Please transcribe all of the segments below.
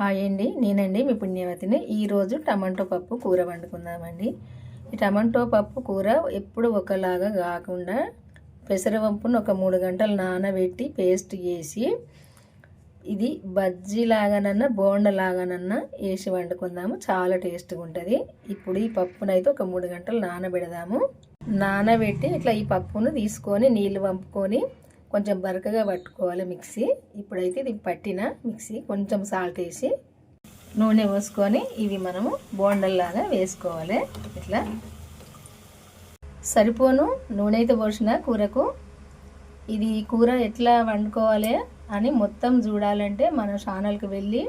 Hi అండి, నేనండి మీ పుణ్యవతిని. ఈరోజు టమాటో పప్పు కూర వండుకుందామండి. ఈ టమాటో పప్పు కూర ఎప్పుడు ఒకలాగా కాకుండా పెసరపప్పును ఒక 3 గంటలు నానబెట్టి పేస్ట్ చేసి ఇది బజ్జీలాగానన్నా బోండలాగానన్నా వేసి వండుకుందాము. చాలా టేస్ట్గా ఉంటుంది. ఇప్పుడు ఈ పప్పునైతే ఒక 3 గంటలు నానబెడదాము. నానబెట్టి ఇట్లా ఈ పప్పును తీసుకొని నీళ్ళు వంపుకొని కొంచెం బరకగా పట్టుకోవాలి మిక్సీ. ఇప్పుడైతే ఇది పట్టిన మిక్సీ కొంచెం సాల్ట్ వేసి నూనె పోసుకొని ఇవి మనము బోండల్లాగా వేసుకోవాలి. ఇట్లా సరిపోను నూనె అయితే పోసిన కూరకు. ఇది కూర ఎట్లా వండుకోవాలి అని మొత్తం చూడాలంటే మన ఛానల్కి వెళ్ళి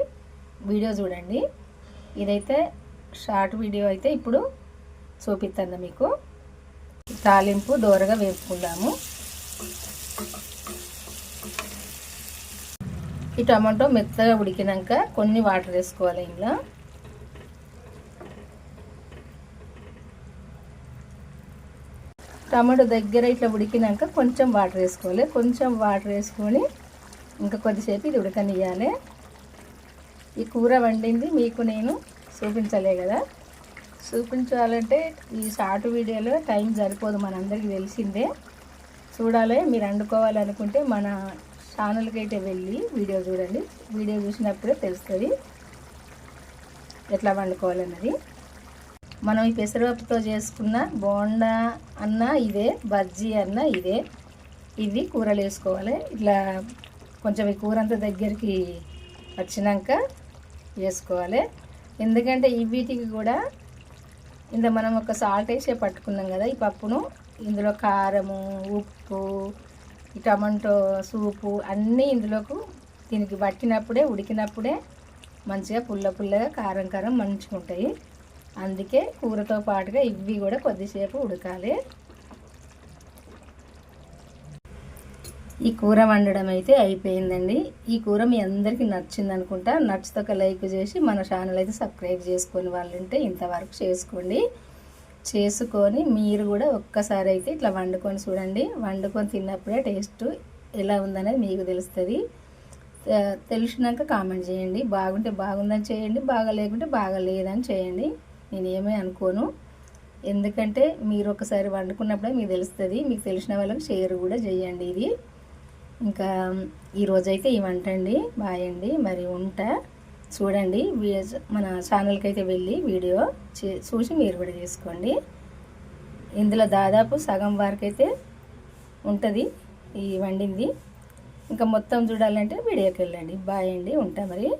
వీడియో చూడండి. ఇదైతే షార్ట్ వీడియో అయితే ఇప్పుడు చూపిస్తాను మీకు. తాలింపు దోరగా వేపుకుందాము. ఈ టమాటో మెత్తగా ఉడికినాక కొన్ని వాటర్ వేసుకోవాలి. ఇంట్లో టమాటో దగ్గర ఇట్లా ఉడికినాక కొంచెం వాటర్ వేసుకోవాలి. కొంచెం వాటర్ వేసుకొని ఇంకా కొద్దిసేపు ఇది ఉడకనియాలి. ఈ కూర వండింది మీకు నేను చూపించలే కదా. చూపించాలంటే ఈ షార్ట్ వీడియోలో టైం సరిపోదు, మనందరికీ తెలిసిందే. చూడాలి, మీరు వండుకోవాలనుకుంటే మన ఛానల్కి అయితే వెళ్ళి వీడియో చూడండి. వీడియో చూసినప్పుడే తెలుస్తుంది ఎట్లా వండుకోవాలన్నది. మనం ఈ పెసరపప్పుతో చేసుకున్న బోండా అన్న ఇదే, బజ్జీ అన్న ఇదే. ఇవి కూరలు వేసుకోవాలి. ఇట్లా కొంచెం ఈ కూర అంతా దగ్గరికి వచ్చినాక వేసుకోవాలి. ఎందుకంటే ఈ వీటికి కూడా ఇంత మనం ఒక సాల్ట్ వేసే పట్టుకున్నాం కదా ఈ పప్పును. ఇందులో కారము, ఉప్పు, ఈ టమాటో సూపు అన్నీ ఇందులోకి దీనికి పట్టినప్పుడే ఉడికినప్పుడే మంచిగా పుల్లగా కారం మంచిగా ఉంటాయి. అందుకే కూరతో పాటుగా ఇవి కూడా కొద్దిసేపు ఉడకాలి. ఈ కూర వండడం అయితే అయిపోయిందండి. ఈ కూర మీ అందరికీ నచ్చింది అనుకుంటా. నచ్చితే ఒక లైక్ చేసి మన ఛానల్ అయితే సబ్స్క్రైబ్ చేసుకొని వాళ్ళు ఉంటే ఇంతవరకు చేసుకొని మీరు కూడా ఒక్కసారి అయితే ఇట్లా వండుకొని చూడండి. వండుకొని తిన్నప్పుడే టేస్ట్ ఎలా ఉందనేది మీకు తెలుస్తుంది. తెలిసినాక కామెంట్ చేయండి. బాగుంటే బాగుందని చేయండి, బాగా లేకుంటే బాగా లేదని చేయండి. నేను ఏమీ అనుకోను. ఎందుకంటే మీరు ఒకసారి వండుకున్నప్పుడే మీకు తెలుస్తుంది. మీకు తెలిసిన వాళ్ళకి షేర్ కూడా చేయండి. ఇది ఇంకా ఈరోజైతే ఈ వంట అండి. బాయ్ అండి, మరి ఉంటా. చూడండి, మన ఛానల్కి అయితే వెళ్ళి వీడియో చూసి మీరు కూడా చేసుకోండి. ఇందులో దాదాపు సగం వరకు అయితే ఉంటుంది ఈ వండింది. ఇంకా మొత్తం చూడాలంటే వీడియోకి వెళ్ళండి. బాయ్ అండి, ఉంటా మరి.